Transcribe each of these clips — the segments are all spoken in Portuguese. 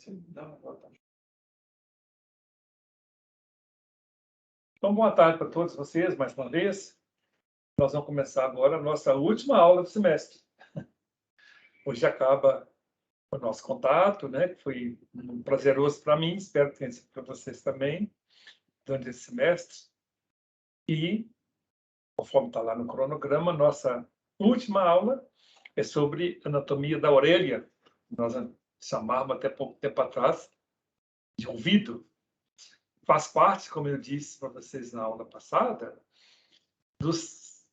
Então, boa tarde para todos vocês, mais uma vez. Nós vamos começar agora a nossa última aula do semestre. Hoje acaba o nosso contato, né? Que foi prazeroso para mim, espero que tenha sido para vocês também, durante esse semestre. E, conforme está lá no cronograma, nossa última aula é sobre anatomia da orelha. Nós chamávamos até pouco tempo atrás de ouvido. Faz parte, como eu disse para vocês na aula passada, das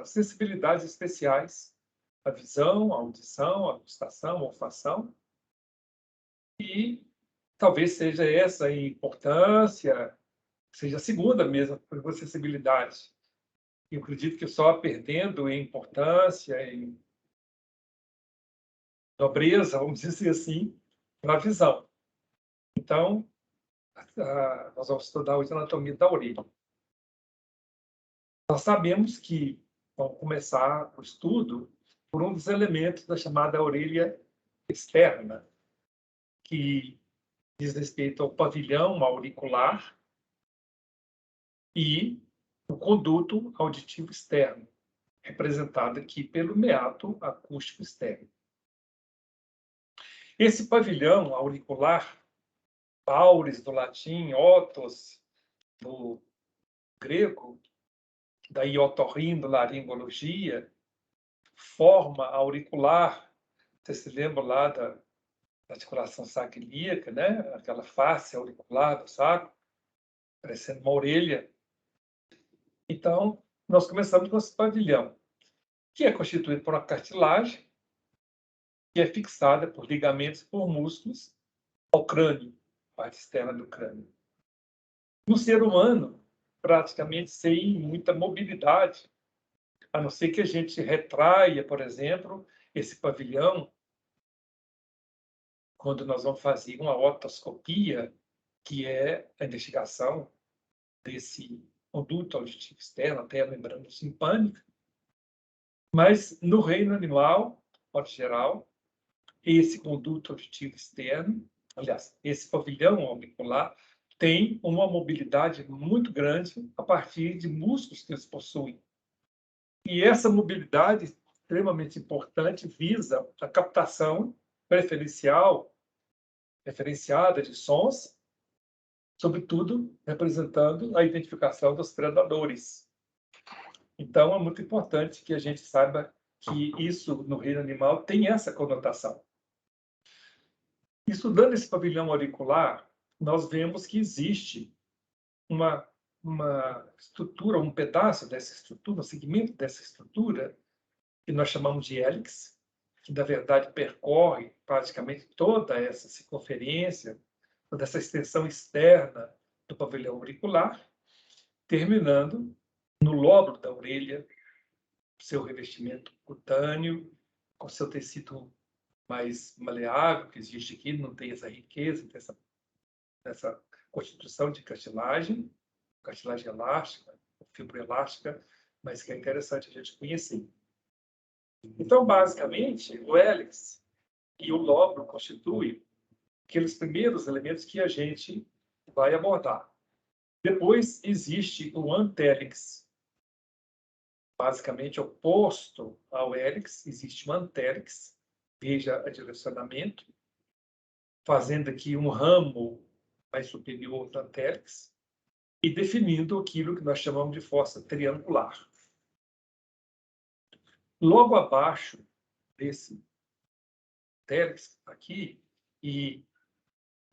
sensibilidades especiais, a visão, a audição, a gustação, a olfação, e talvez seja essa a importância, seja a segunda mesmo, por sensibilidade. Eu acredito que só perdendo em importância, em nobreza, vamos dizer assim, para a visão. Então, nós vamos estudar hoje a anatomia da orelha. Nós sabemos que vamos começar o estudo por um dos elementos da chamada orelha externa, que diz respeito ao pavilhão auricular e o conduto auditivo externo, representado aqui pelo meato acústico externo. Esse pavilhão auricular, auris do latim, otos do grego, daí otorrino, laringologia, forma auricular, você se lembra lá da articulação sacroiliaca, né? Aquela face auricular do sacro, parecendo uma orelha. Então, nós começamos com esse pavilhão, que é constituído por uma cartilagem, que é fixada por ligamentos e por músculos ao crânio, parte externa do crânio. No ser humano, praticamente sem muita mobilidade, a não ser que a gente retraia, por exemplo, esse pavilhão, quando nós vamos fazer uma otoscopia, que é a investigação desse conduto auditivo externo até a membrana timpânica. Mas no reino animal, de modo geral, esse conduto auditivo externo, aliás, esse pavilhão auricular, tem uma mobilidade muito grande a partir de músculos que eles possuem. E essa mobilidade, extremamente importante, visa a captação referenciada de sons, sobretudo representando a identificação dos predadores. Então, é muito importante que a gente saiba que isso, no reino animal, tem essa conotação. Estudando esse pavilhão auricular, nós vemos que existe uma estrutura, um pedaço dessa estrutura, um segmento dessa estrutura, que nós chamamos de hélix, que, na verdade, percorre praticamente toda essa circunferência, toda essa extensão externa do pavilhão auricular, terminando no lóbulo da orelha, seu revestimento cutâneo, com seu tecido mais maleável, que existe aqui, não tem essa riqueza, tem essa constituição de cartilagem elástica, fibroelástica, mas que é interessante a gente conhecer. Então, basicamente, o hélix e o lóbulo constituem aqueles primeiros elementos que a gente vai abordar. Depois existe o antélix, basicamente oposto ao hélix, existe um antélix, veja o direcionamento, fazendo aqui um ramo mais superior do antélix e definindo aquilo que nós chamamos de fossa triangular. Logo abaixo desse antélix aqui e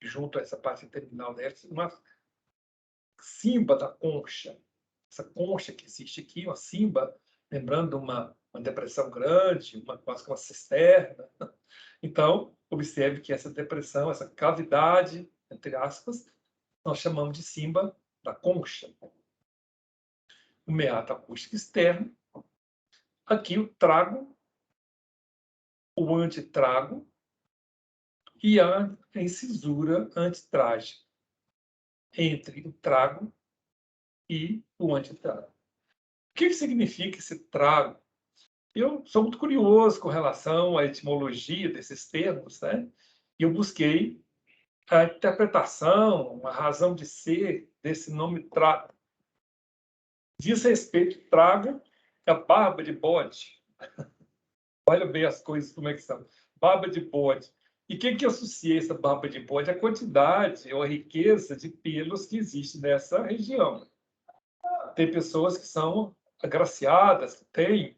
junto a essa parte terminal do hélix, uma cimba da concha. Essa concha que existe aqui, uma cimba, lembrando uma depressão grande, quase que uma cisterna. Então, observe que essa depressão, essa cavidade, entre aspas, nós chamamos de cimba da concha. O meato acústico externo. Aqui o trago, o antitrago e a incisura antitrágica entre o trago e o antitrago. O que significa esse trago? Eu sou muito curioso com relação à etimologia desses termos, né? E eu busquei a interpretação, a razão de ser desse nome trago diz respeito, trago, a barba de bode. Olha bem as coisas como é que são. Barba de bode. E o que associa essa barba de bode? A quantidade ou a riqueza de pelos que existe nessa região. Tem pessoas que são agraciadas, que têm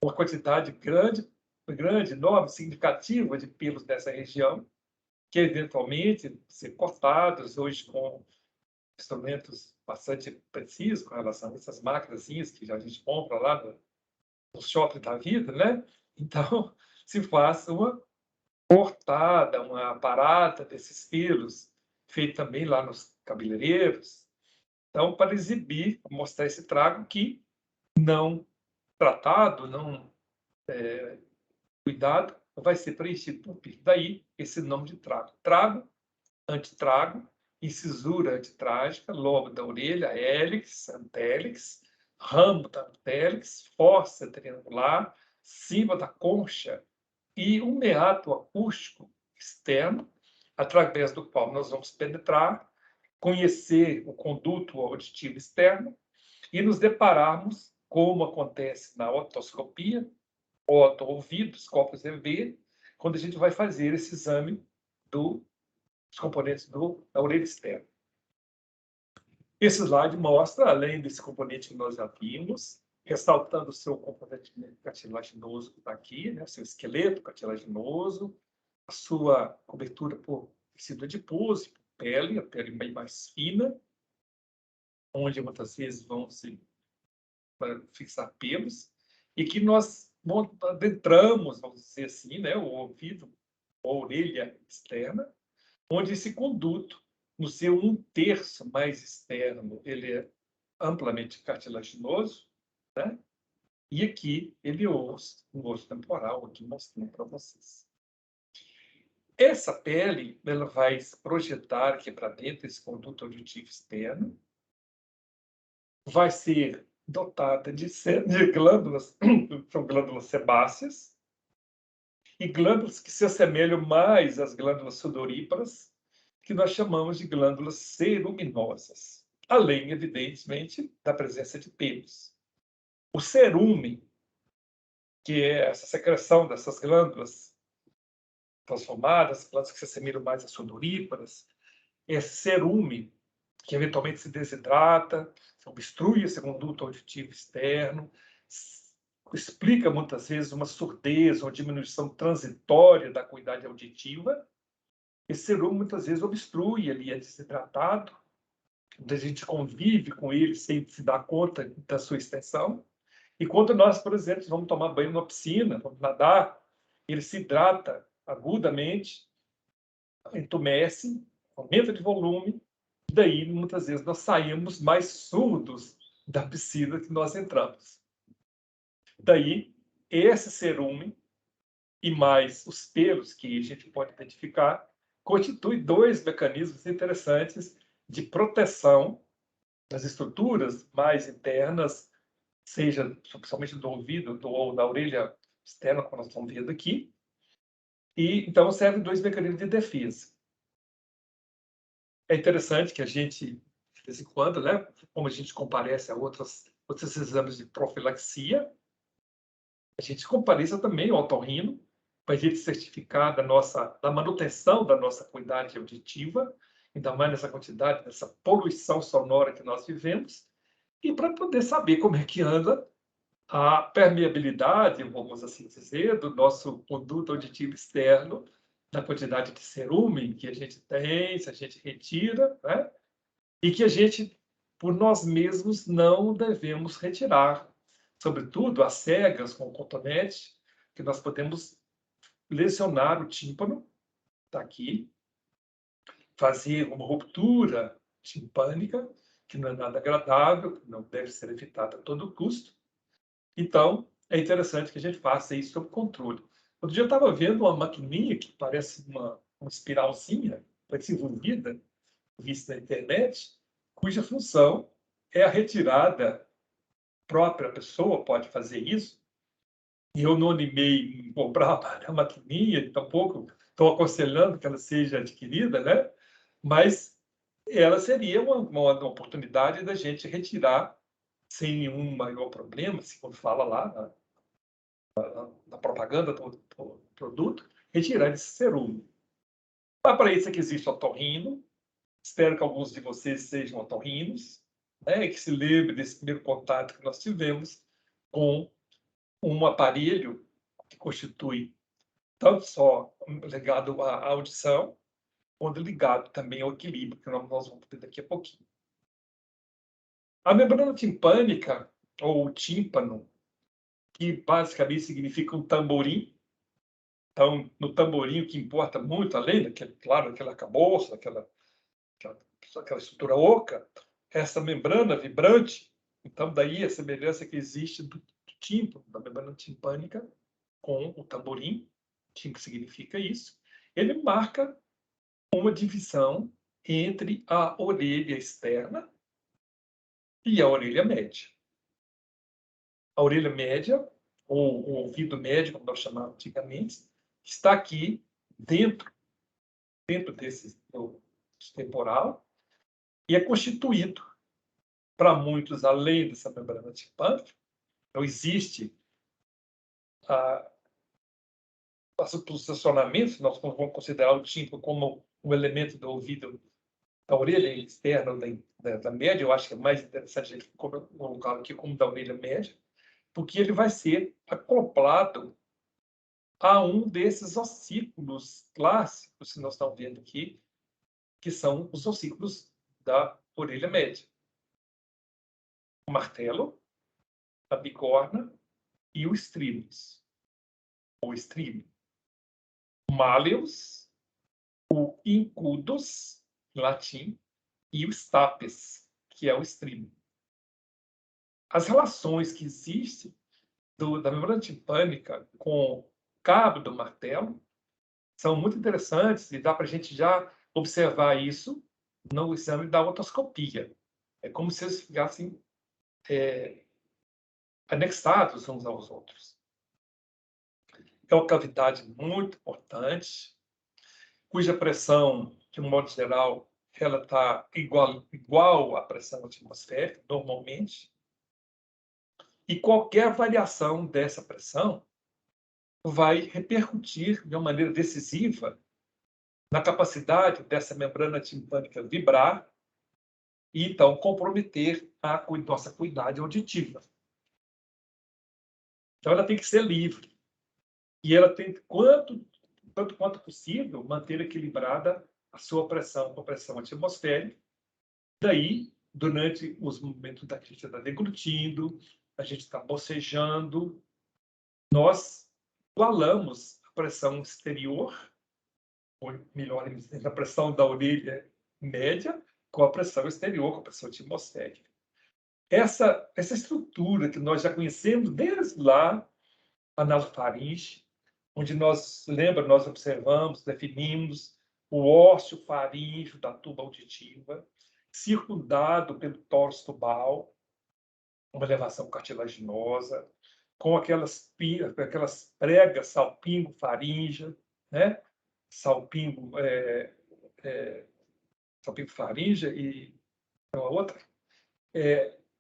uma quantidade grande, enorme, significativa de pelos nessa região, que eventualmente ser cortados hoje com instrumentos bastante precisos com relação a essas máquinas que a gente compra lá no shopping da vida, né? Então, se faz uma cortada, uma parada desses pelos, feito também lá nos cabeleireiros. Então, para exibir, mostrar esse trago que não tratado, não cuidado, vai ser preenchido por pelo. Daí, esse nome de trago. Trago, antitrago, incisura antitrágica, lobo da orelha, hélix, antélix, ramo da antélix, força triangular, cima da concha e um meato acústico externo, através do qual nós vamos penetrar, conhecer o conduto auditivo externo e nos depararmos, como acontece na otoscopia, oto-ouvidos, cópias EV, quando a gente vai fazer esse exame dos componentes da orelha externa. Esse slide mostra, além desse componente que nós já vimos, ressaltando o seu componente cartilaginoso que está aqui, né, seu esqueleto cartilaginoso, a sua cobertura por tecido adiposo, por pele, a pele bem mais fina, onde muitas vezes vão se fixar pelos, e que nós adentramos, vamos dizer assim, né, o ouvido, a orelha externa, onde esse conduto, no seu 1/3 mais externo, ele é amplamente cartilaginoso, né? E aqui ele osso, um osso temporal, aqui mostrando para vocês. Essa pele, ela vai se projetar aqui para dentro, esse conduto auditivo externo, vai ser dotada de glândulas, são glândulas sebáceas, e glândulas que se assemelham mais às glândulas sudoríparas, que nós chamamos de glândulas ceruminosas, além, evidentemente, da presença de pelos. O cerume, que é essa secreção dessas glândulas transformadas, glândulas que se assemelham mais às sudoríparas, esse cerume, que eventualmente se desidrata, obstrui esse conduto auditivo externo, explica muitas vezes uma surdez ou diminuição transitória da acuidade auditiva. Esse cerume muitas vezes obstrui, ele é desidratado, a gente convive com ele sem se dar conta da sua extensão. E quando nós, por exemplo, vamos tomar banho numa piscina, vamos nadar, ele se hidrata agudamente, entumece, aumenta de volume, e daí muitas vezes nós saímos mais surdos da piscina que nós entramos. Daí, esse cerume e mais os pelos que a gente pode identificar constitui 2 mecanismos interessantes de proteção das estruturas mais internas, seja principalmente do ouvido ou da orelha externa, como nós estamos vendo aqui. E então servem 2 mecanismos de defesa. É interessante que a gente, de vez em quando, né, como a gente comparece a outros exames de profilaxia, a gente compareça também ao otorrino, para a gente certificar da manutenção da nossa acuidade auditiva, ainda mais nessa quantidade, nessa poluição sonora que nós vivemos, e para poder saber como é que anda a permeabilidade, vamos assim dizer, do nosso conduto auditivo externo, da quantidade de cerume que a gente tem, se a gente retira, né? E que a gente, por nós mesmos, não devemos retirar, sobretudo às cegas, com o cotonete, que nós podemos lesionar o tímpano, está aqui, fazer uma ruptura timpânica, que não é nada agradável, que não deve ser evitada a todo custo. Então, é interessante que a gente faça isso sob controle. Outro dia eu estava vendo uma maquininha que parece uma espiralzinha, desenvolvida, vista na internet, cuja função é a retirada. A própria pessoa pode fazer isso, e eu não animei em comprar a maquininha, tampouco estou aconselhando que ela seja adquirida, né? Mas ela seria uma oportunidade da gente retirar sem nenhum maior problema, segundo fala lá na propaganda do produto, retirar esse cerume. Mas para isso é que existe o otorrino. Espero que alguns de vocês sejam otorrinos, né, e que se lembrem desse primeiro contato que nós tivemos com um aparelho que constitui tanto só ligado à audição, quanto ligado também ao equilíbrio, que nós vamos ter daqui a pouquinho. A membrana timpânica, ou tímpano, que basicamente significa um tamborim. Então, no tamborim, o que importa muito, além daquele, claro, aquele arcabouço, aquela estrutura oca, essa membrana vibrante, então daí a semelhança que existe do tímpano, da membrana timpânica, com o tamborim, que significa isso, ele marca uma divisão entre a orelha externa e a orelha média. A orelha média, ou o ouvido médio, como nós chamávamos antigamente, está aqui dentro desse temporal, e é constituído, para muitos, além dessa membrana timpânica. Então, existe os posicionamentos, nós vamos considerar o tímpano como um elemento do ouvido, da orelha externa ou da média. Eu acho que é mais interessante a gente colocar aqui como da orelha média, porque ele vai ser acoplado a um desses ossículos clássicos que nós estamos vendo aqui, que são os ossículos da orelha média. O martelo, a bigorna e o estribus, ou estribo. O malleus, o incudus, em latim, e o stapes, que é o estribo. As relações que existem da membrana timpânica com o cabo do martelo são muito interessantes e dá para a gente já observar isso no exame da otoscopia. É como se eles ficassem anexados uns aos outros. É uma cavidade muito importante, cuja pressão, de um modo geral, ela está igual à pressão atmosférica, normalmente, e qualquer variação dessa pressão vai repercutir de uma maneira decisiva na capacidade dessa membrana timpânica vibrar e, então, comprometer a nossa acuidade auditiva. Então, ela tem que ser livre. E ela tem, tanto quanto possível, manter equilibrada a sua pressão com a pressão atmosférica. Daí, durante os momentos da que a gente está deglutindo, a gente está bocejando, nós igualamos a pressão exterior, ou melhor, a pressão da orelha média, com a pressão exterior, com a pressão atmosférica. Essa estrutura que nós já conhecemos desde lá, a nasofaringe, onde nós observamos, definimos o ósseo faríngeo da tuba auditiva, circundado pelo tórax tubal, uma elevação cartilaginosa, com aquelas pregas salpingo-faríngea, né? Salpingo-faríngea e a outra.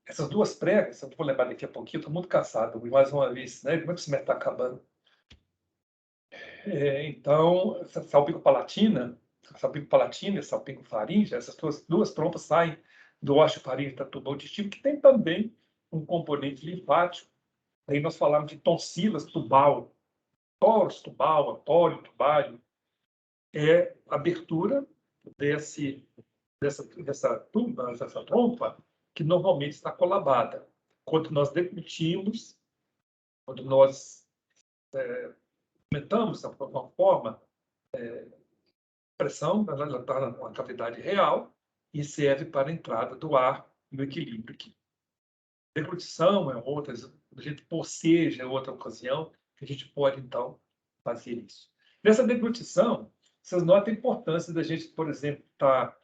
Essas duas pregas, eu vou lembrar daqui a pouquinho, estou muito cansado, mais uma vez, né? Como é que o semestre está acabando? Então, salpingo-palatina e salpingo-faríngea, essas duas trompas saem do ósseo faríngeo da tuba auditiva, que tem também um componente linfático. Aí nós falamos de tonsilas tubal, tórax tubal, apólio tubário. É a abertura dessa trompa, que normalmente está colabada. Quando nós deglutimos, quando nós aumentamos, de alguma forma, a pressão, ela está numa cavidade real e serve para a entrada do ar no equilíbrio aqui. Deglutição é outra, a gente boceja é outra ocasião que a gente pode, então, fazer isso. Nessa deglutição, vocês notam a importância da gente, por exemplo, estar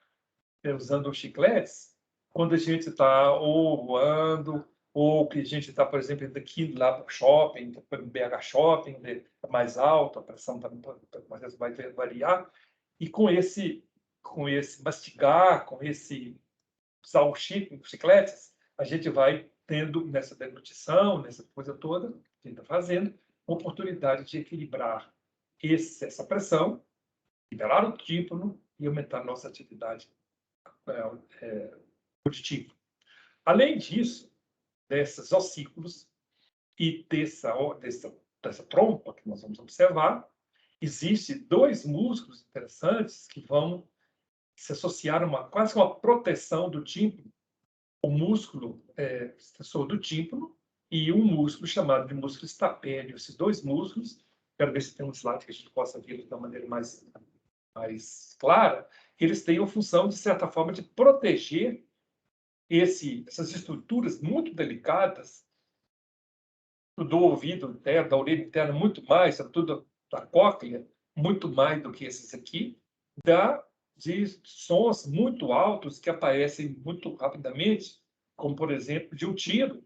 usando os chicletes quando a gente está ou voando, ou que a gente está, por exemplo, daqui lá para o shopping, para o BH Shopping, é mais alto, a pressão vai variar, e com esse com esse mastigar, com esse usar o chicletes, a gente vai tendo nessa deglutição, nessa coisa toda que a gente está fazendo, uma oportunidade de equilibrar essa pressão, liberar o tímpano e aumentar a nossa atividade auditiva. Além disso, desses ossículos e dessa trompa que nós vamos observar, existem dois músculos interessantes que vão se associar a quase uma proteção do tímpano, o músculo extensor do tímpano e um músculo chamado de músculo estapédio. Esses dois músculos, quero ver se tem um slide que a gente possa ver de uma maneira mais clara, eles têm a função, de certa forma, de proteger essas estruturas muito delicadas do ouvido interno, da orelha interna, muito mais, tudo da cóclea, muito mais do que esses aqui, de sons muito altos que aparecem muito rapidamente, como, por exemplo, de um tiro.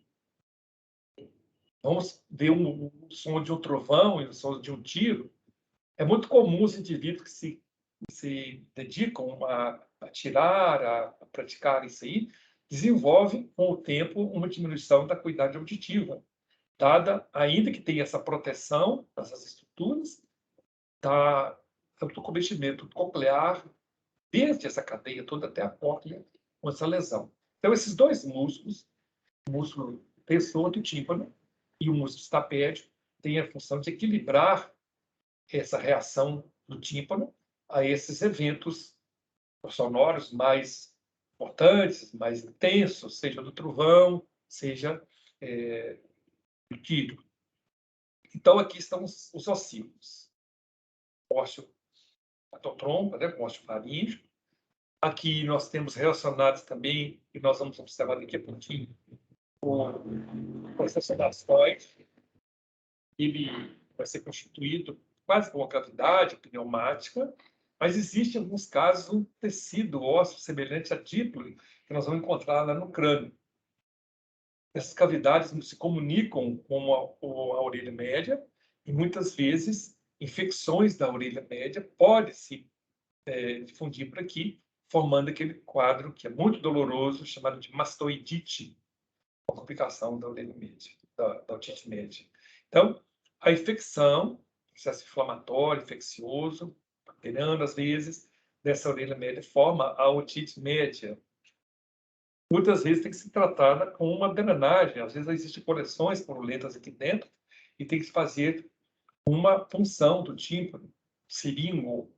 Vamos ver o som de um trovão e o som de um tiro. É muito comum os indivíduos que se dedicam a atirar, a praticar isso aí, desenvolvem, com o tempo, uma diminuição da acuidade auditiva, dada, ainda que tenha essa proteção dessas estruturas, do cometimento coclear, desde essa cadeia toda até a cóclea, com essa lesão. Então, esses dois músculos, o músculo tensor do tímpano e o músculo estapédio, têm a função de equilibrar essa reação do tímpano a esses eventos sonoros mais importantes, mais intensos, seja do trovão, seja do tiro. Então, aqui estão os ossículos. Ósseo patotrompa, né, com ósseo faríngeo. Aqui nós temos relacionados também, e nós vamos observar daqui a pouquinho, o processo anastoide. Ele vai ser constituído quase com uma cavidade pneumática, mas existe, em alguns casos, um tecido ósseo semelhante a díplo, que nós vamos encontrar lá no crânio. Essas cavidades se comunicam com a orelha média e, muitas vezes, infecções da orelha média podem se difundir por aqui, formando aquele quadro que é muito doloroso, chamado de mastoidite, uma complicação da orelha média, da otite média. Então, a infecção, processo inflamatório, infeccioso, bacteriano, às vezes, dessa orelha média, forma a otite média. Muitas vezes tem que ser tratada com uma drenagem, às vezes existem coleções purulentas aqui dentro, e tem que fazer uma punção do tímpano, seringo,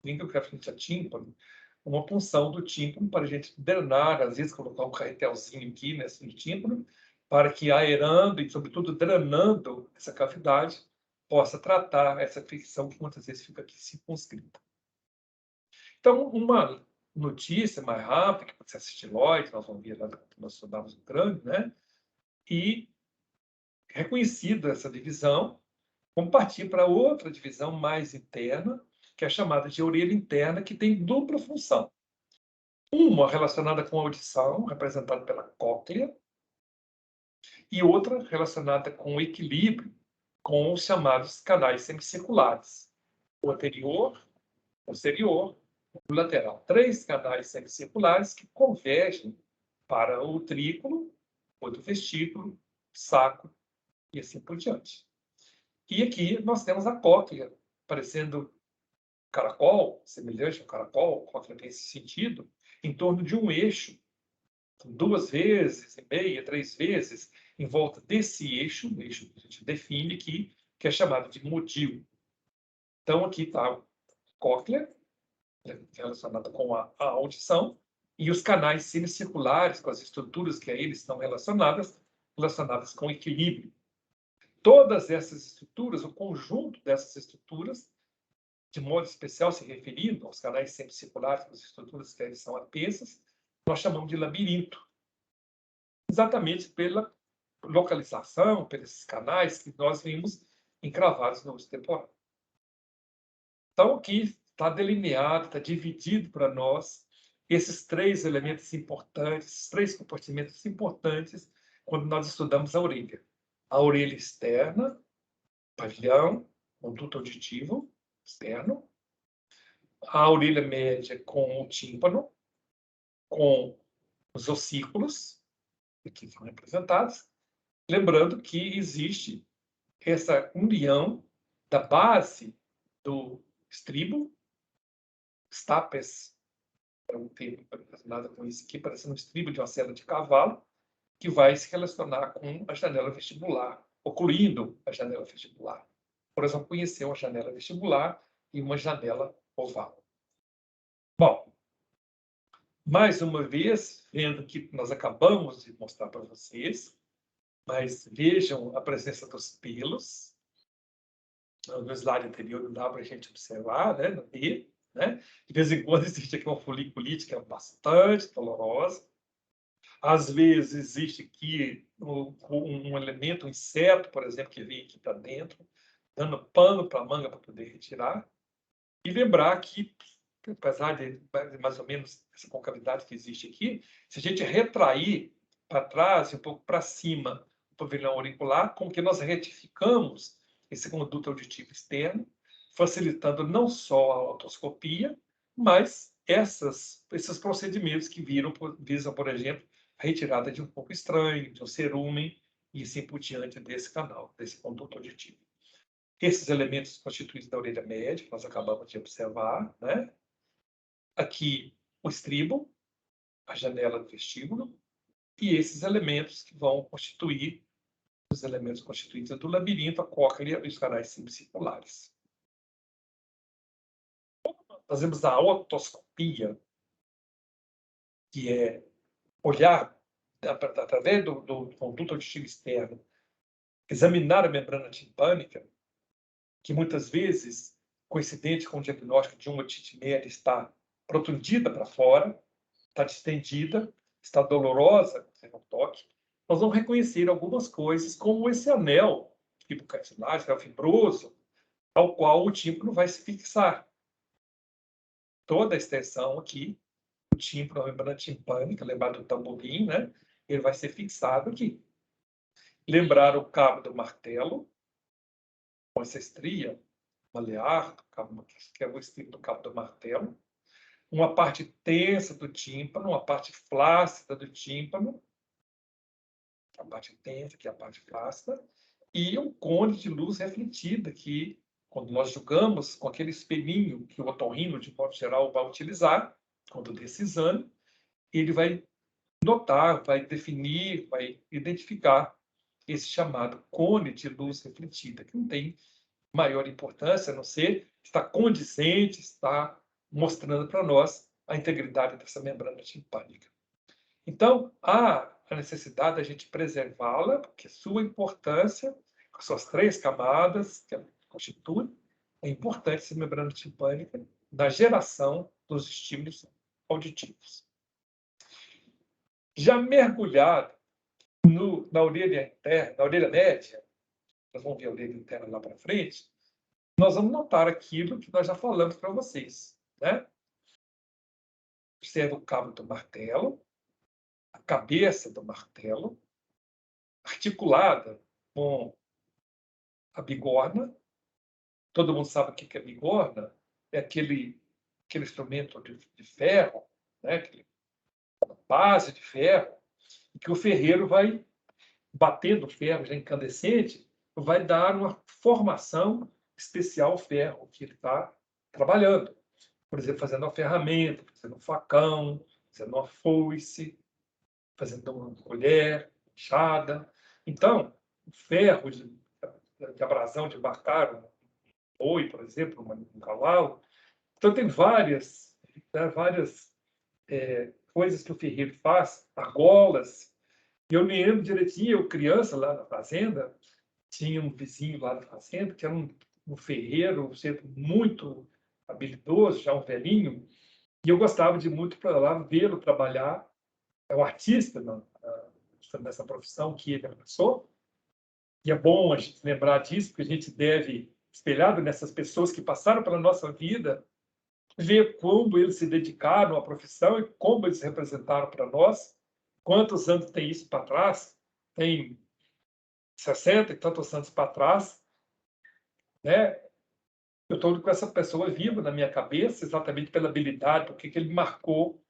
língua referente a tímpano, uma punção do tímpano para a gente drenar, às vezes colocar um carretelzinho aqui nesse tímpano, para que aerando e, sobretudo, drenando essa cavidade, possa tratar essa infecção que muitas vezes fica aqui circunscrita. Então, uma notícia mais rápida, que pode ser estiloide, nós vamos ver lá quando nós estudamos o crânio, né? E reconhecida essa divisão, vamos partir para outra divisão mais interna, que é chamada de orelha interna, que tem dupla função. Uma relacionada com a audição, representada pela cóclea, e outra relacionada com o equilíbrio, com os chamados canais semicirculares, o anterior, o posterior, o lateral. 3 canais semicirculares que convergem para o utrículo, o vestíbulo, saco e assim por diante. E aqui nós temos a cóclea, parecendo caracol, semelhante ao caracol, cóclea tem esse sentido, em torno de um eixo, 2 vezes e meia, 3 vezes, em volta desse eixo, o eixo que a gente define aqui, que é chamado de modil. Então, aqui está a cóclea, relacionada com a audição, e os canais semicirculares, com as estruturas que a eles estão relacionadas com equilíbrio. Todas essas estruturas, o conjunto dessas estruturas, de modo especial se referindo aos canais semicirculares, as estruturas que eles são adensas, nós chamamos de labirinto. Exatamente pela localização, pelos canais que nós vimos encravados no uso temporal. Então, aqui está delineado, está dividido para nós esses 3 elementos importantes, esses 3 compartimentos importantes quando nós estudamos a orelha. A orelha externa, pavilhão, conduto auditivo externo, a orelha média com o tímpano, com os ossículos, que são representados, lembrando que existe essa união da base do estribo, stapes, é um termo relacionado com isso aqui, parecendo um estribo de uma sela de cavalo, que vai se relacionar com a janela vestibular, ocluindo a janela vestibular. Por exemplo, conhecer uma janela vestibular e uma janela oval. Bom, mais uma vez, vendo que nós acabamos de mostrar para vocês, mas vejam a presença dos pelos. No slide anterior não dá para a gente observar, né? No B, né? De vez em quando existe aqui uma foliculite que é bastante dolorosa. Às vezes existe aqui um elemento, um inseto, por exemplo, que vem aqui para dentro, dando pano para a manga para poder retirar. E lembrar que, apesar de mais ou menos essa concavidade que existe aqui, se a gente retrair para trás e um pouco para cima o pavilhão auricular, com que nós retificamos esse conduto auditivo externo, facilitando não só a otoscopia, mas esses procedimentos que visam, por exemplo, a retirada de um pouco estranho, de um cerúmen, e assim por diante desse canal, desse conduto auditivo. Esses elementos constituídos da orelha média, que nós acabamos de observar, né? Aqui o estribo, a janela do vestíbulo, e esses elementos que vão constituir os elementos constituintes do labirinto, a cóclea e os canais semicirculares. Fazemos a otoscopia, que é olhar através do conduto auditivo externo, examinar a membrana timpânica, que muitas vezes, coincidente com o diagnóstico de uma otite média, está protundida para fora, está distendida, está dolorosa, sem um toque, nós vamos reconhecer algumas coisas, como esse anel hipocartilágico, anel fibroso, ao qual o tímpano vai se fixar. Toda a extensão aqui, o tímpano, a membrana timpânica, lembrado do tamborim, né? Ele vai ser fixado aqui. Lembrar o cabo do martelo, com essa estria balear, que é o estilo do cabo do martelo, uma parte tensa do tímpano, uma parte flácida do tímpano, a parte tensa, que é a parte flácida, e um cone de luz refletida, que, quando nós julgamos com aquele espelhinho que o otorrino, de modo geral, vai utilizar, quando desse exame, ele vai notar, vai definir, vai identificar esse chamado cone de luz refletida, que não tem maior importância, a não ser estar condizente, está mostrando para nós a integridade dessa membrana timpânica. Então, há a necessidade da gente preservá-la, porque sua importância, com suas 3 camadas que ela constitui, é importante essa membrana timpânica na geração dos estímulos auditivos. Já mergulhado na orelha interna, na orelha média, nós vamos ver a orelha interna lá para frente, nós vamos notar aquilo que nós já falamos para vocês, né? Observa o cabo do martelo, a cabeça do martelo, articulada com a bigorna. Todo mundo sabe o que é bigorna? É aquele instrumento de ferro, né? Aquela base de ferro, que o ferreiro vai batendo o ferro já incandescente, vai dar uma formação especial ao ferro que ele está trabalhando. Por exemplo, fazendo uma ferramenta, fazendo um facão, fazendo uma foice, fazendo uma colher, enxada. Então, o ferro de abrasão de embarcar um boi, por exemplo, um cavalo. Então, tem várias coisas que o ferreiro faz, argolas. E eu me lembro direitinho, eu criança lá na fazenda, tinha um vizinho lá da fazenda, que era um ferreiro, sempre muito habilidoso, já um velhinho, e eu gostava de muito para lá vê-lo trabalhar. É um artista nessa profissão que ele abraçou, e é bom a gente lembrar disso, porque a gente deve, espelhado nessas pessoas que passaram pela nossa vida, ver como eles se dedicaram à profissão e como eles representaram para nós. Quantos anos tem isso para trás? Tem 60 e tantos anos para trás, né? eu estou com essa pessoa viva na minha cabeça exatamente pela habilidade, porque que ele marcou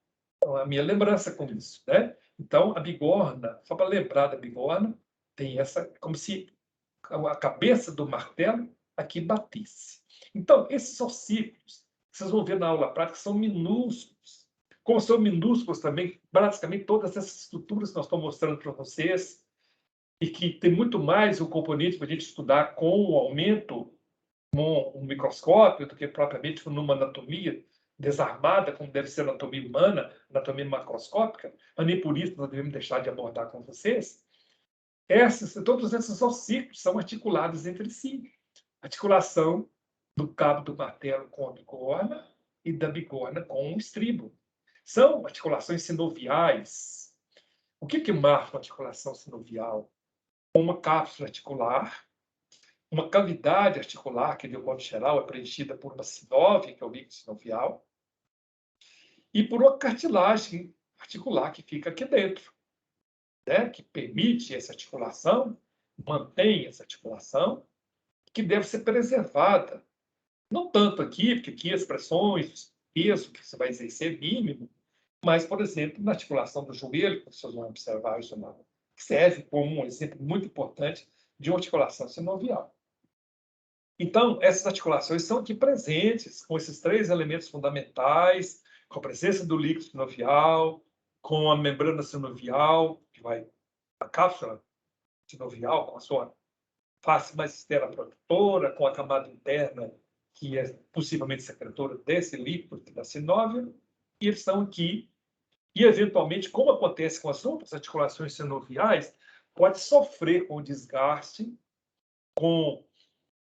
a minha lembrança com isso, né? Então, a bigorna, só para lembrar da bigorna, tem essa, como se a cabeça do martelo aqui batesse. Então, esses ossículos, vocês vão ver na aula prática, são minúsculos. Como são minúsculos também, praticamente todas essas estruturas que nós estamos mostrando para vocês, e que tem muito mais um componente para a gente estudar com o aumento com um microscópio do que propriamente numa anatomia desarmada, como deve ser a anatomia humana, anatomia macroscópica, mas nem por isso nós devemos deixar de abordar com vocês. Todos esses ossículos são articulados entre si. Articulação do cabo do martelo com a bigorna e da bigorna com o estribo. São articulações sinoviais. O que marca uma articulação sinovial? Uma cápsula articular, uma cavidade articular, que de um modo geral é preenchida por uma sinóvia, que é o líquido sinovial, e por uma cartilagem articular que fica aqui dentro, né? Que permite essa articulação, mantém essa articulação, que deve ser preservada. Não tanto aqui, porque aqui as pressões, peso que você vai exercer é mínimo, mas, por exemplo, na articulação do joelho, que vocês vão observar isso lá, que serve como um exemplo muito importante de uma articulação sinovial. Então, essas articulações são aqui presentes, com esses três elementos fundamentais, com a presença do líquido sinovial, com a membrana sinovial, que vai a cápsula sinovial, com a sua face mais externa protetora, com a camada interna, que é possivelmente secretora desse líquido da sinóvia, e eles estão aqui, e eventualmente, como acontece com as outras articulações sinoviais, pode sofrer com o desgaste, com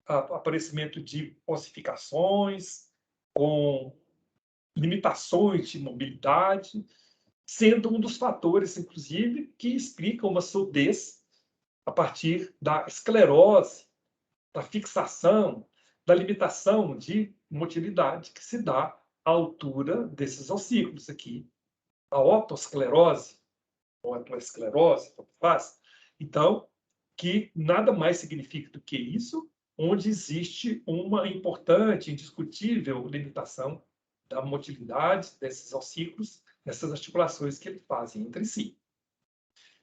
aparecimento de ossificações, com limitações de mobilidade, sendo um dos fatores, inclusive, que explicam uma surdez a partir da esclerose, da fixação, da limitação de motilidade que se dá à altura desses ossículos aqui. A otosclerose, ou aterosclerose, como faz. Então, que nada mais significa do que isso, onde existe uma importante, indiscutível limitação da motilidade desses ossículos, dessas articulações que eles fazem entre si.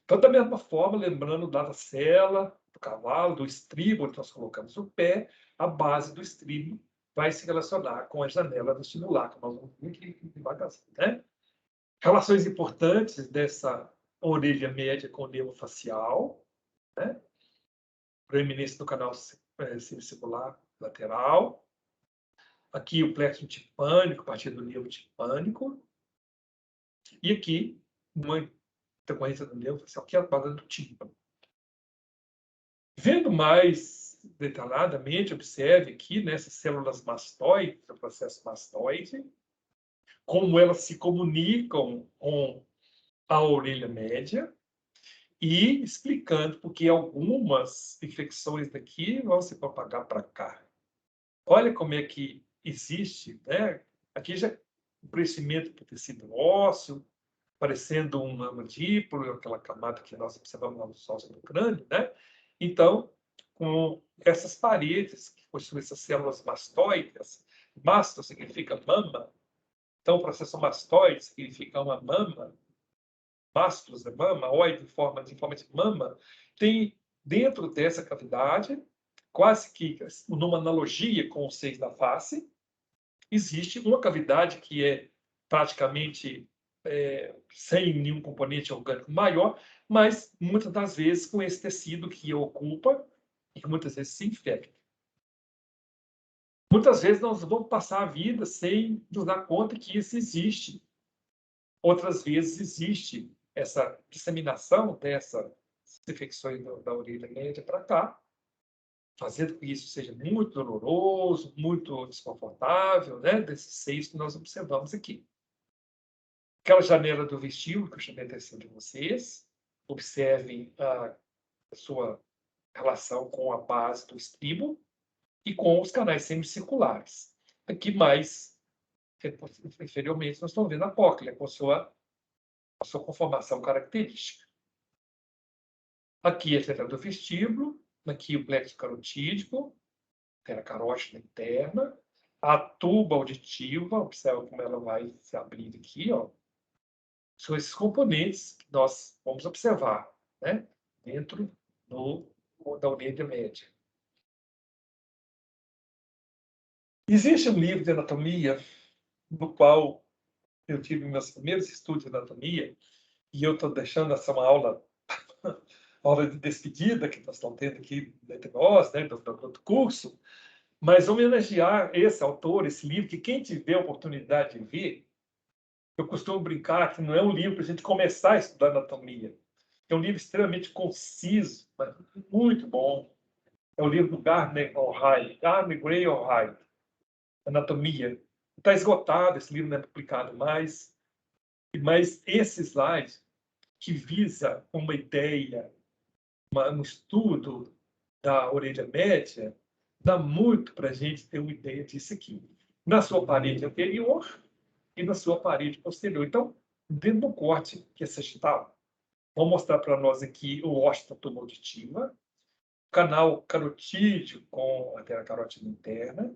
Então, da mesma forma, lembrando da sela, do cavalo, do estribo, onde nós colocamos o pé, a base do estribo vai se relacionar com a janela vestibular, que nós vamos ver aqui devagarzinho, né? Relações importantes dessa orelha média com o nervo facial, né? Proeminência do canal semicircular lateral. Aqui o plexo timpânico, a partir do nervo timpânico. E aqui, uma intercorrência do nervo facial, que é a base do tímpano. Vendo mais detalhadamente, observe aqui nessas células mastoides, o processo mastoide, como elas se comunicam com a orelha média, e explicando porque algumas infecções daqui vão se propagar para cá. Olha como é que existe, né? Aqui já o crescimento do tecido ósseo, parecendo uma mandíbula, aquela camada que nós observamos lá no sócio do crânio, né? Então, com essas paredes que possuem essas células mastóides, masto significa mama, então o processo mastoide significa uma mama, mastos da mama, oide em forma de mama, tem dentro dessa cavidade, quase que numa analogia com os seios da face, existe uma cavidade que é praticamente sem nenhum componente orgânico maior, mas muitas das vezes com esse tecido que ocupa e que muitas vezes se infecta. Muitas vezes nós vamos passar a vida sem nos dar conta que isso existe. Outras vezes existe essa disseminação dessas infecções da orelha média para cá, fazendo com que isso seja muito doloroso, muito desconfortável, né, desses seios que nós observamos aqui. Aquela janela do vestíbulo que eu chamei a atenção de vocês, observem a sua relação com a base do estribo e com os canais semicirculares. Aqui mais inferiormente nós estamos vendo a cóclea com a sua conformação característica. Aqui a janela do vestíbulo, aqui o plexo carotídeo, artéria carótida interna, a tuba auditiva, observa como ela vai se abrir aqui, ó. São esses componentes que nós vamos observar, né, dentro da orelha média. Existe um livro de anatomia no qual eu tive meus primeiros estudos de anatomia, e eu estou deixando essa uma aula de despedida que nós estamos tendo aqui entre nós, né, do curso, mas homenagear esse autor, esse livro, que quem tiver a oportunidade de ver, eu costumo brincar que não é um livro para a gente começar a estudar anatomia. É um livro extremamente conciso, mas muito bom. É o livro do Gardner Gray O'Reilly, Anatomia. Está esgotado, esse livro não é publicado mais, mas esse slide que visa uma ideia, um estudo da orelha média, dá muito para a gente ter uma ideia disso aqui. Na sua parede anterior e na sua parede posterior. Então, dentro do corte que é sagital, vou mostrar para nós aqui o ósseo da tuba auditiva, canal carotídeo com a artéria carótida interna,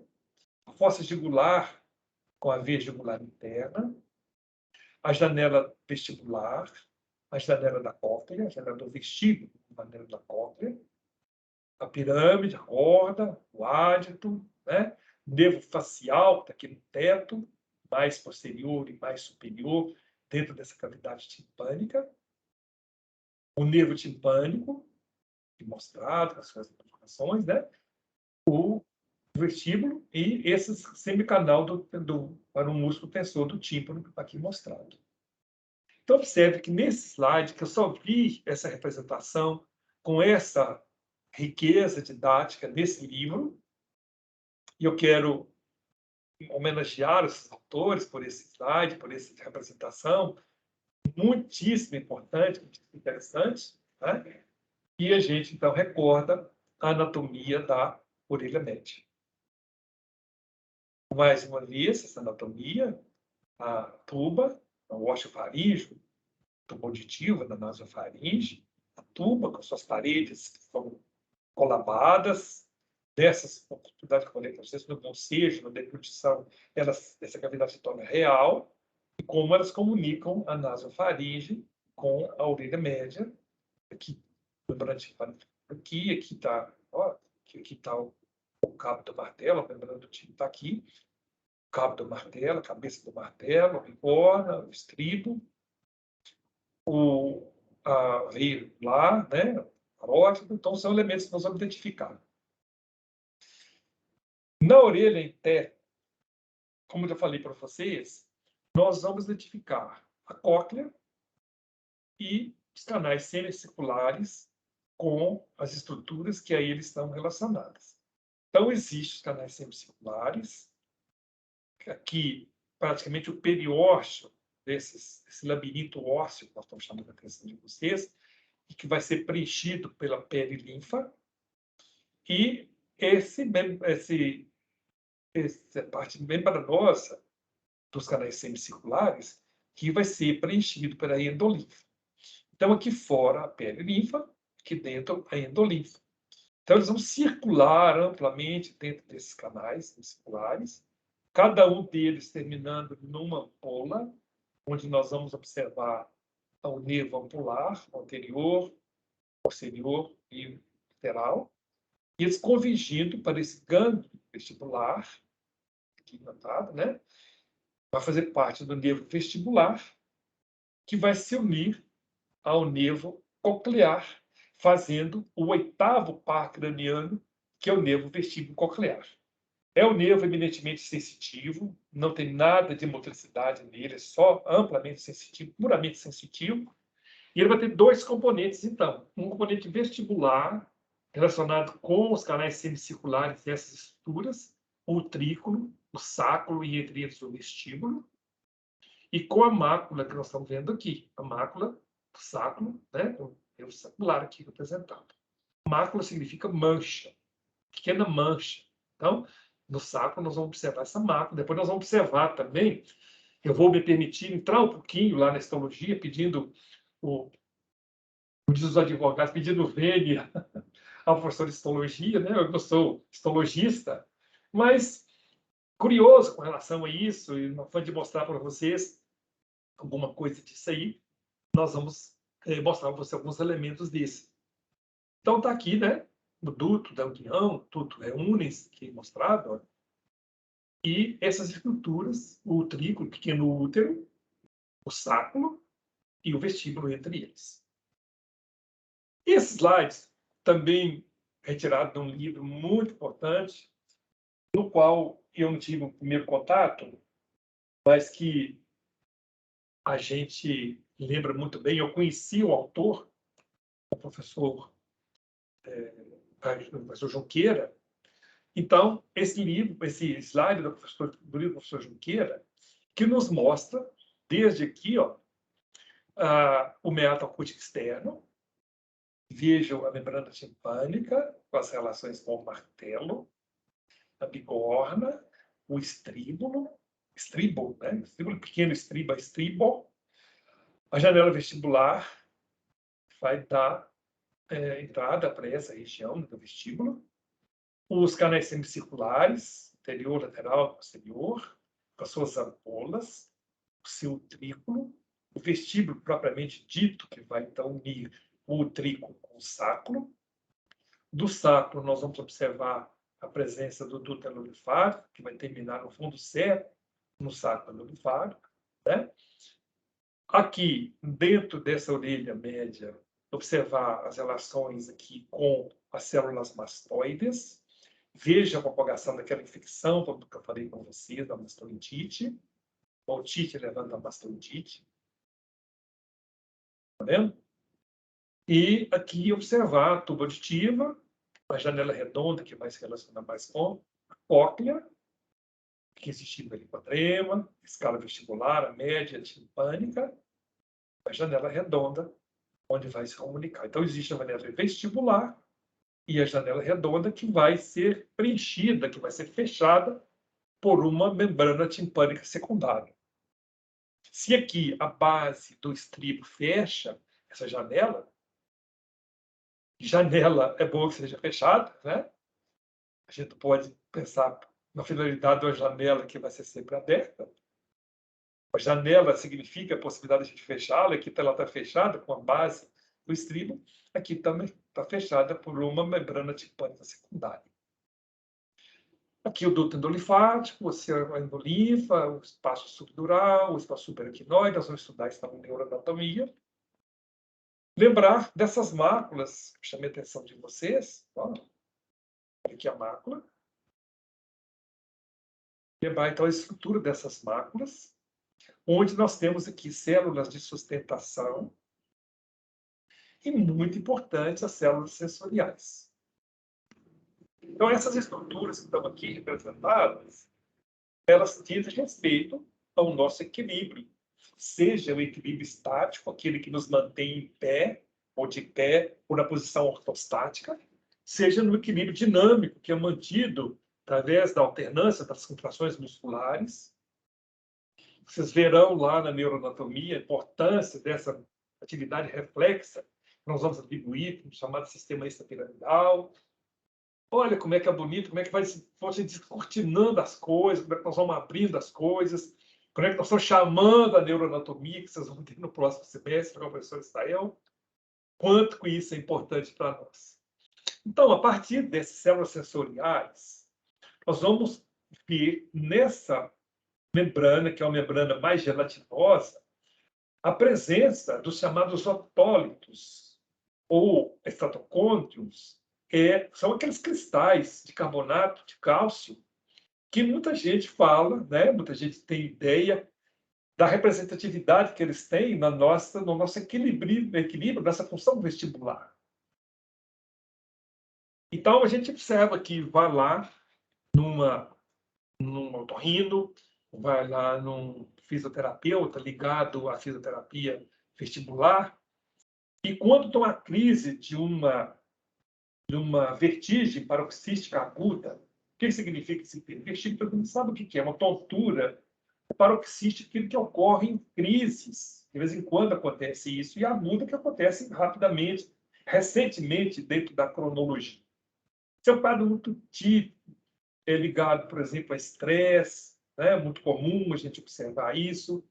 a fossa jugular com a veia jugular interna, a janela vestibular, a janela da cóclea, a janela do vestíbulo, a janela da cóclea, a pirâmide, a corda, o ádito, né? O nervo facial, que está aqui no teto, mais posterior e mais superior, dentro dessa cavidade timpânica. O nervo timpânico, mostrado com as suas informações, né? O vestíbulo e esse semicanal para o músculo tensor do tímpano, que está aqui mostrado. Então, observe que nesse slide, que eu só vi essa representação com essa riqueza didática nesse livro, e eu quero homenagear os autores por esse slide, por essa representação, muitíssimo importante, muitíssimo interessante, né? E a gente, então, recorda a anatomia da orelha média. Mais uma vez, essa anatomia, a tuba, o ósseo-faríngeo, tuba auditiva da nasofaringe, a tuba com suas paredes que são colabadas, dessas oportunidades que eu falei para vocês, no bocejo, na deglutição, essa cavidade se torna real, e como elas comunicam a nasofaringe com a orelha média, aqui, aqui está, aqui está o cabo do martelo, a membrana do timo está aqui, o cabo do martelo, a cabeça do martelo, a bigorna, o estribo, a veia lá, né, carótida, então são elementos que nós vamos identificar. Na orelha interna, como eu já falei para vocês, nós vamos identificar a cóclea e os canais semicirculares com as estruturas que a eles estão relacionadas. Então, existem os canais semicirculares, aqui, praticamente o periósteo desse labirinto ósseo, que nós estamos chamando a atenção de vocês, e que vai ser preenchido pela perilinfa, e essa parte membranosa dos canais semicirculares, que vai ser preenchido pela endolinfa. Então, aqui fora, a perilinfa, aqui dentro, a endolinfa. Então, eles vão circular amplamente dentro desses canais semicirculares, cada um deles terminando numa ampola, onde nós vamos observar o nervo ampular, anterior, posterior e lateral, e eles convergindo para esse gânglio vestibular, aqui notado, né? Vai fazer parte do nervo vestibular, que vai se unir ao nervo coclear, fazendo o 8º par craniano, que é o nervo vestíbulo coclear. É um nervo eminentemente sensitivo, não tem nada de motricidade nele, é só amplamente sensitivo, puramente sensitivo. E ele vai ter dois componentes, então. Um componente vestibular, relacionado com os canais semicirculares dessas estruturas, o utrículo, o sáculo e entre eles o vestíbulo, e com a mácula que nós estamos vendo aqui, a mácula do sáculo, né, o nervo sacular aqui representado. Mácula significa mancha, pequena mancha. Então, no sáculo nós vamos observar essa mácula. Depois nós vamos observar também, eu vou me permitir entrar um pouquinho lá na histologia, pedindo diz os advogados, pedindo vênia ao professor de histologia, né? Eu não sou histologista, mas curioso com relação a isso, e no fã de mostrar para vocês alguma coisa disso aí, nós vamos mostrar para você alguns elementos desse. Então, está aqui, né? O duto da união, duto reúnem-se, que é mostrado, ó. E essas estruturas, o utrículo, pequeno útero, o sáculo e o vestíbulo entre eles. E esses slides, também retirado de um livro muito importante, no qual eu não tive o primeiro contato, mas que a gente lembra muito bem. Eu conheci o autor, o professor Junqueira. Então, esse livro, esse slide do livro do professor Junqueira, que nos mostra, desde aqui, ó, o meato acústico externo, vejam a membrana timpânica, com as relações com o martelo, a bigorna, o estríbulo, né? Estríbulo pequeno, estribo, a janela vestibular vai dar entrada para essa região do vestíbulo, os canais semicirculares, anterior, lateral, posterior, com as suas ampolas, o seu utrículo, o vestíbulo propriamente dito, que vai então unir o utrículo com o sáculo. Do sáculo, nós vamos observar a presença do duto alolifárico, que vai terminar no fundo certo, no sáculo alolifárico, né? Aqui, dentro dessa orelha média, observar as relações aqui com as células mastoides. Veja a propagação daquela infecção, como eu falei com vocês, da mastoidite. A otite levando a mastoidite. Tá vendo? E aqui observar a tuba auditiva, a janela redonda, que vai se relacionar mais com a cóclea, que existe no hipodrema, escala vestibular, a média, a timpânica, a janela redonda, onde vai se comunicar. Então, existe a janela vestibular e a janela redonda que vai ser preenchida, que vai ser fechada por uma membrana timpânica secundária. Se aqui a base do estribo fecha essa janela é bom que seja fechada, né? A gente pode pensar na finalidade de uma janela que vai ser sempre aberta. A janela significa a possibilidade de a gente fechá-la, aqui ela está fechada com a base do estribo, aqui também está fechada por uma membrana timpânica secundária. Aqui o duto endolifático, a endolinfa, o espaço subdural, o espaço subarquinoide, nós vamos estudar isso na neuroanatomia. Lembrar dessas máculas, chamei a atenção de vocês, ó, aqui a mácula. Lembrar, então, a estrutura dessas máculas, onde nós temos aqui células de sustentação e, muito importante, as células sensoriais. Então, essas estruturas que estão aqui representadas, elas dizem respeito ao nosso equilíbrio, seja o equilíbrio estático, aquele que nos mantém em pé, ou de pé, ou na posição ortostática, seja no equilíbrio dinâmico, que é mantido através da alternância das contrações musculares. Vocês verão lá na neuroanatomia a importância dessa atividade reflexa, que nós vamos atribuir para o chamado sistema extrapiramidal. Olha como é que é bonito, como é que vai se descortinando as coisas, como é que nós vamos abrindo as coisas, como é que nós estamos chamando a neuroanatomia, que vocês vão ter no próximo semestre com o professor Estael. Quanto que isso é importante para nós. Então, a partir dessas células sensoriais, nós vamos ver nessa membrana, que é uma membrana mais gelatinosa, a presença dos chamados otólitos, ou estatocôndrios, são aqueles cristais de carbonato de cálcio que muita gente fala, né? Muita gente tem ideia da representatividade que eles têm no nosso equilíbrio, nessa função vestibular. Então, a gente observa que vai lá num otorrino, vai lá num fisioterapeuta ligado à fisioterapia vestibular, e quando tem uma crise de uma vertigem paroxística aguda, o que significa esse vertigem? Todo mundo sabe o que é, uma tontura paroxística, aquilo que ocorre em crises. De vez em quando acontece isso, e aguda que acontece rapidamente, recentemente dentro da cronologia. Esse é um quadro muito típico, ligado, por exemplo, a estresse, né? Muito comum a gente observar isso.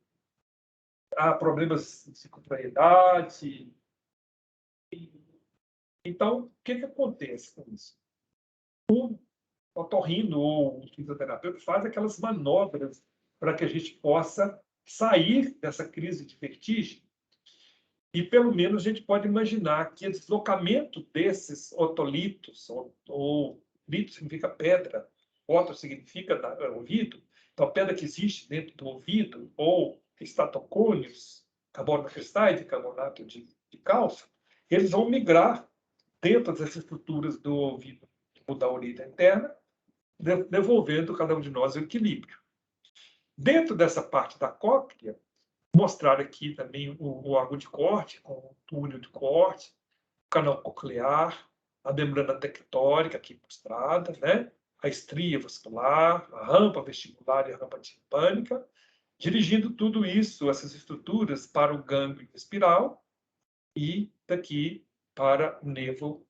Há problemas de contrariedade. Então, o que acontece com isso? O otorrino ou o fisioterapeuta faz aquelas manobras para que a gente possa sair dessa crise de vertigem. E, pelo menos, a gente pode imaginar que o deslocamento desses otolitos, ou lito significa pedra, oto significa ouvido, então a pedra que existe dentro do ouvido, ou estatocônios, carbonocristais de carbonato de cálcio, eles vão migrar dentro das estruturas do ouvido ou da orelha interna, devolvendo cada um de nós o equilíbrio. Dentro dessa parte da cóclea, mostrar aqui também o órgão de corte, com o túnel de corte, o canal coclear, a membrana tectórica aqui mostrada, né? A estria vascular, a rampa vestibular e a rampa timpânica, dirigindo tudo isso, essas estruturas, para o gânglio espiral e daqui para o nervo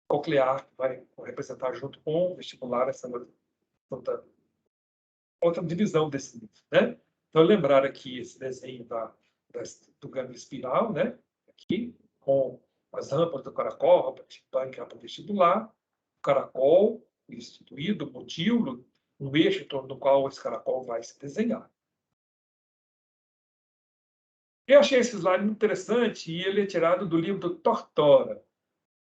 coclear, que vai representar junto com o vestibular essa outra divisão desse nervo, né? Então, lembrar aqui esse desenho do gânglio espiral, né? Aqui, com as rampas do caracol, rampa timpânica e rampa vestibular, o caracol instituído, o motíolo, um eixo em torno do qual esse caracol vai se desenhar. Eu achei esse slide muito interessante e ele é tirado do livro do Tortora,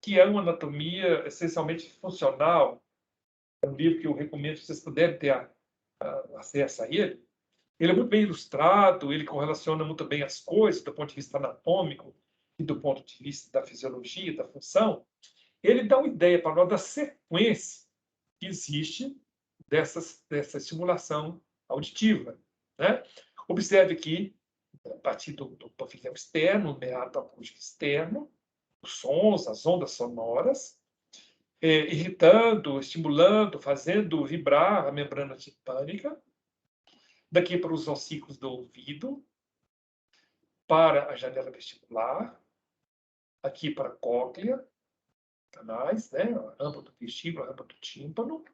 que é uma anatomia essencialmente funcional. É um livro que eu recomendo, se vocês puderem ter acesso a ele. Ele é muito bem ilustrado, ele correlaciona muito bem as coisas do ponto de vista anatômico e do ponto de vista da fisiologia, da função. Ele dá uma ideia para nós da sequência que existe dessa estimulação auditiva, né? Observe aqui, a partir do pafilhão externo, o meato acústico externo, os sons, as ondas sonoras, irritando, estimulando, fazendo vibrar a membrana timpânica, daqui para os ossículos do ouvido, para a janela vestibular, aqui para a cóclea, canais, né? A rampa do vestíbulo, a rampa do tímpano,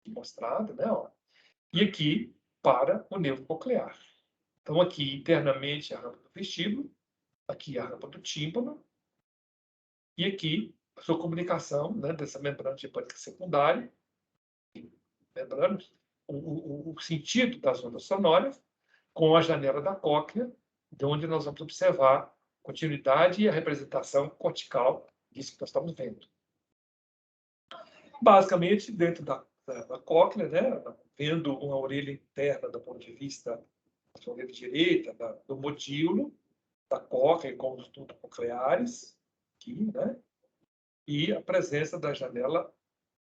mostrada, né? Ó. E aqui para o nervo coclear. Então, aqui internamente a rampa do vestíbulo, aqui a rampa do tímpano, e aqui a sua comunicação, né, dessa membrana timpânica secundária, membrana, o sentido das ondas sonoras, com a janela da cóclea, de onde nós vamos observar a continuidade e a representação cortical disso que nós estamos vendo. Basicamente, dentro da cóclea, né, vendo uma orelha interna do ponto de vista da orelha direita, do modíolo, da cóclea com os dutos cocleares, aqui, né, e a presença da janela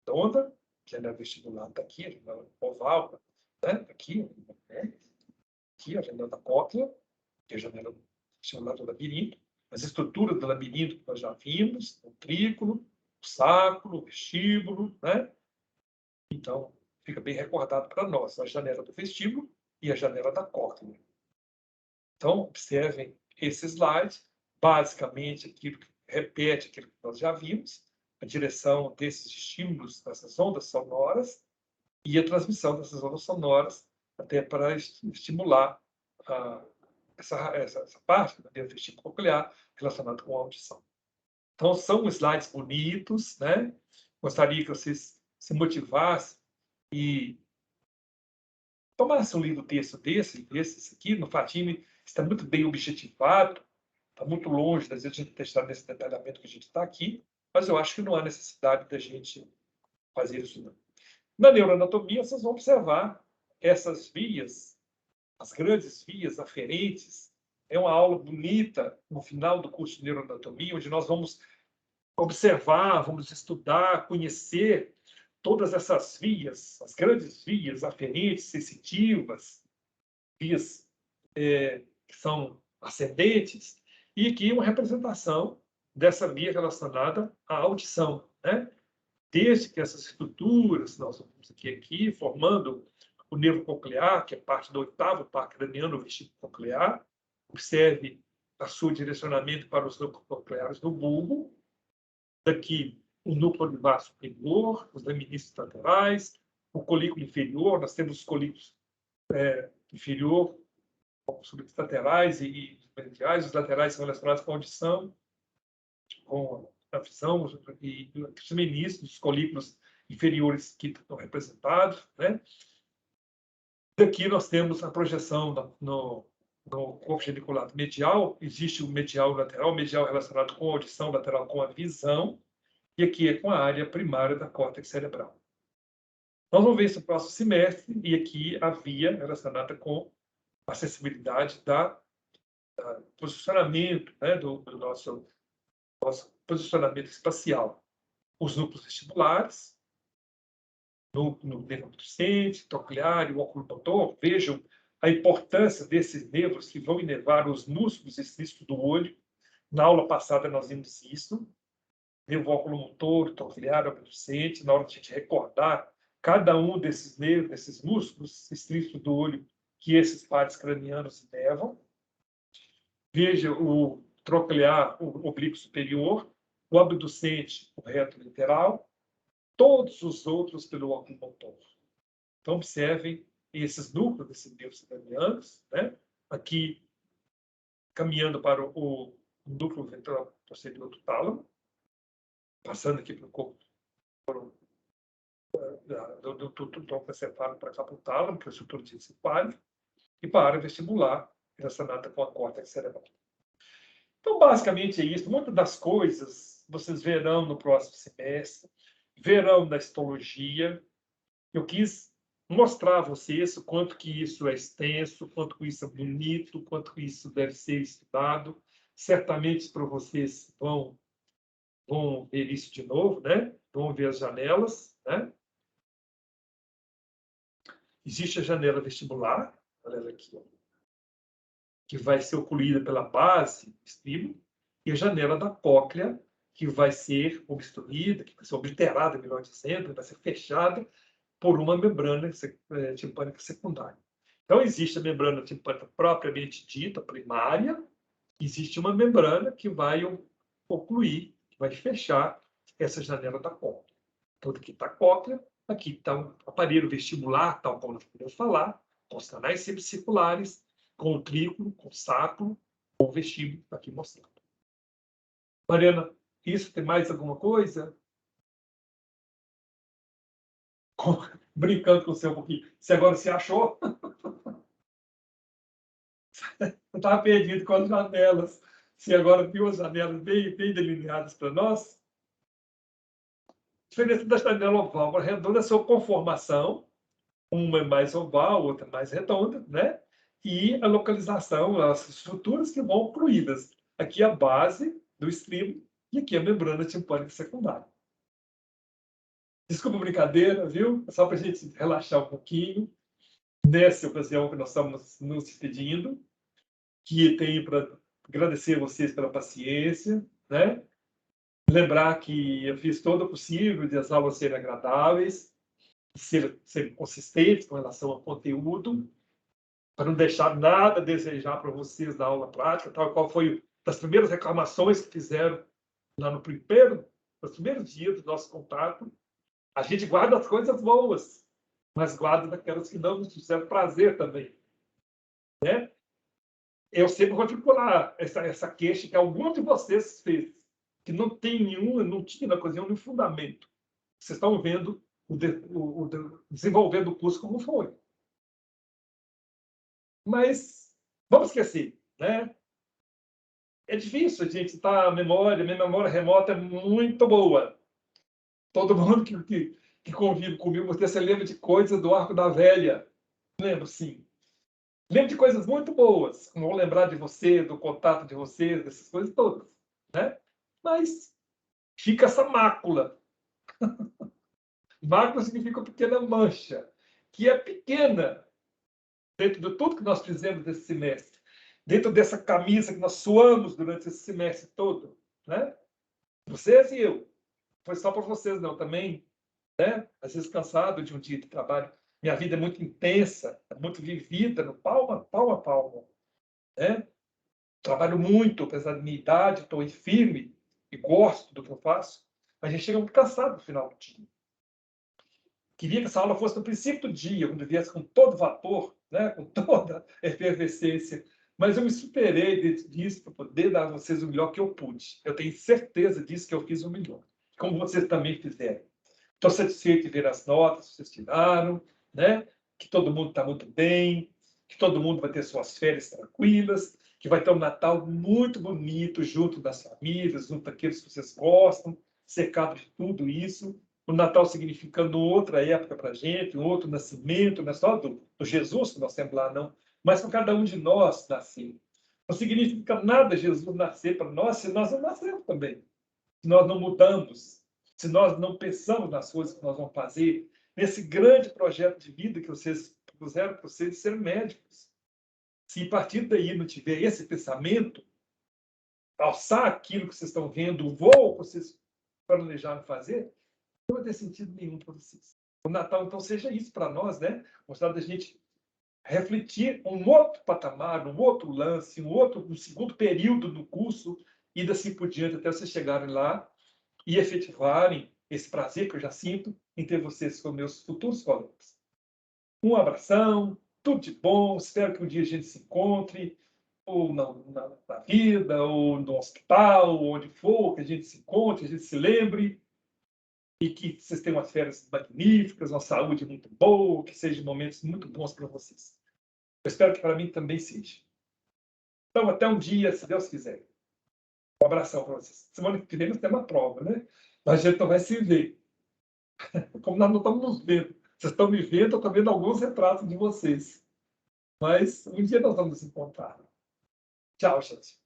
redonda, janela vestibular está aqui, a janela oval, né, aqui, né, aqui a janela da cóclea, que é a janela vestibular do labirinto, as estruturas do labirinto que nós já vimos, o ventrículo, o sacro, o vestíbulo, né? Então, fica bem recordado para nós a janela do vestíbulo e a janela da cóclea. Então, observem esse slide, basicamente aquilo que repete aquilo que nós já vimos, a direção desses estímulos, dessas ondas sonoras, e a transmissão dessas ondas sonoras até para estimular essa parte do nervo vestíbulo coclear relacionada com a audição. Então, são slides bonitos, né? Gostaria que vocês se motivassem e tomassem um livro texto desse aqui, no Fatime, está muito bem objetivado, está muito longe das vezes de a gente testar nesse detalhamento que a gente está aqui, mas eu acho que não há necessidade da gente fazer isso, não. Na neuroanatomia, vocês vão observar essas vias, as grandes vias aferentes. É uma aula bonita no final do curso de neuroanatomia, onde nós vamos observar, vamos estudar, conhecer todas essas vias, as grandes vias aferentes, sensitivas, vias que são ascendentes, e aqui uma representação dessa via relacionada à audição, né? Desde que essas estruturas, nós vamos aqui formando o nervo coclear, que é parte do 8º par craniano vestíbulo coclear. Observe seu direcionamento para os núcleos nucleares do bulbo. Daqui, o núcleo olivar superior, os laminíceos laterais, o colículo inferior, nós temos os colículos inferior, os laterais e os mediais. Os laterais são relacionados com a audição, com a visão, e os laminíceos, os colículos inferiores que estão representados, né? Daqui nós temos a projeção no corpo geniculado medial. Existe o medial lateral, relacionado com a audição, lateral com a visão, e aqui é com a área primária da córtex cerebral. Nós vamos ver isso no próximo semestre, e aqui a via relacionada com a acessibilidade da posicionamento, né, do nosso posicionamento espacial. Os núcleos vestibulares, no nervo docente, troclear e o óculo motor. Vejam a importância desses nervos que vão inervar os músculos estritos do olho. Na aula passada nós vimos isso. Nervo oculomotor, troclear, óculo docente. Na hora de a gente recordar cada um desses nervos, desses músculos estritos do olho que esses pares cranianos inervam. Veja o troclear, o oblíquo superior, o abducente, o reto lateral, todos os outros pelo óculo motor. Então, observem esses núcleos desses nervos cranianos, né? Aqui, caminhando para o núcleo ventral posterior do tálamo, passando aqui pelo corpo, do tronco encefálico para cá para o tálamo, que é a estrutura de encefálico, e para a área vestibular, relacionada com a córtex cerebral. Então, basicamente é isso. Muitas das coisas vocês verão no próximo semestre, verão na histologia. Eu quis mostrar a vocês o quanto que isso é extenso, quanto que isso é bonito, quanto que isso deve ser estudado. Certamente para vocês vão ver isso de novo, né? Vão ver as janelas, né? Existe a janela vestibular, olha aqui, ó, que vai ser ocluída pela base do estímulo, e a janela da cóclea, que vai ser obstruída, que vai ser obliterada, melhor dizendo, vai ser fechada por uma membrana timpânica secundária. Então, existe a membrana timpânica propriamente dita, primária, existe uma membrana que vai ocluir, que vai fechar essa janela da cóclea. Então, aqui está a cóclea, aqui está o aparelho vestibular, tal como nós podemos falar, com os canais semicirculares, com o trículo, com o sáculo, com o vestíbulo, aqui mostrando. Mariana, isso tem mais alguma coisa? Brincando com você um pouquinho. Você agora se achou? Eu estava perdido com as janelas. Você agora viu as janelas bem delineadas para nós? A diferença da janela oval para redonda é a sua conformação. Uma é mais oval, outra é mais redonda, né? E a localização, as estruturas que vão ocluídas. Aqui a base do estribo e aqui a membrana timpânica secundária. Desculpa a brincadeira, viu? É só para a gente relaxar um pouquinho. Nessa ocasião que nós estamos nos despedindo, que tenho para agradecer a vocês pela paciência, né? Lembrar que eu fiz todo o possível de as aulas serem agradáveis, ser consistentes com relação ao conteúdo, para não deixar nada a desejar para vocês na aula prática, tal qual foi das primeiras reclamações que fizeram lá nos primeiros dias do nosso contato. A gente guarda as coisas boas, mas guarda daquelas que não nos fizeram prazer também, né? Eu sempre vou vincular essa queixa que algum de vocês fez, que não tinha na ocasião nenhum fundamento. Vocês estão vendo o desenvolvendo o curso como foi. Mas vamos esquecer, né? É difícil a gente estar minha memória remota é muito boa. Todo mundo que convive comigo, você lembra de coisas do Arco da Velha. Lembro, sim. Lembro de coisas muito boas, como vou lembrar de você, do contato de vocês, dessas coisas todas, né? Mas fica essa mácula. Mácula significa pequena mancha, que é pequena dentro de tudo que nós fizemos esse semestre, dentro dessa camisa que nós suamos durante esse semestre todo, né? Vocês e eu. Foi só para vocês, não, também, né? Às vezes cansado de um dia de trabalho. Minha vida é muito intensa, é muito vivida, no palmo a palmo, né? Trabalho muito, apesar da minha idade, estou aí firme e gosto do que eu faço, mas a gente chega muito cansado no final do dia. Queria que essa aula fosse no princípio do dia, quando viesse com todo vapor, né, com toda efervescência, mas eu me superei dentro disso para poder dar a vocês o melhor que eu pude. Eu tenho certeza disso, que eu fiz o melhor, como vocês também fizeram. Estou satisfeito de ver as notas que vocês tiraram, né? Que todo mundo está muito bem, que todo mundo vai ter suas férias tranquilas, que vai ter um Natal muito bonito junto das famílias, junto daqueles que vocês gostam, cercado de tudo isso. O Natal significando outra época para a gente, um outro nascimento, não é só do Jesus que nós temos lá, não, mas para cada um de nós nascer. Não significa nada Jesus nascer para nós se nós não nascemos também, se nós não mudamos, se nós não pensamos nas coisas que nós vamos fazer, nesse grande projeto de vida que vocês puseram para vocês ser médicos. Se a partir daí não tiver esse pensamento, alçar aquilo que vocês estão vendo, o voo que vocês planejaram fazer, não vai ter sentido nenhum para vocês. O Natal, então, seja isso para nós, né? Mostrar da gente refletir um outro patamar, um outro lance, um segundo período do curso, e assim por diante, até vocês chegarem lá e efetivarem esse prazer que eu já sinto em ter vocês como meus futuros colegas. Um abração, tudo de bom, espero que um dia a gente se encontre, ou na vida, ou no hospital, ou onde for, que a gente se encontre, a gente se lembre, e que vocês tenham umas férias magníficas, uma saúde muito boa, que sejam momentos muito bons para vocês. Eu espero que para mim também seja. Então, até um dia, se Deus quiser. Um abração para vocês. Semana que vem nós temos uma prova, né? Mas a gente não vai se ver. Como nós não estamos nos vendo. Vocês estão me vendo, eu estou vendo alguns retratos de vocês. Mas um dia nós vamos nos encontrar. Tchau, gente.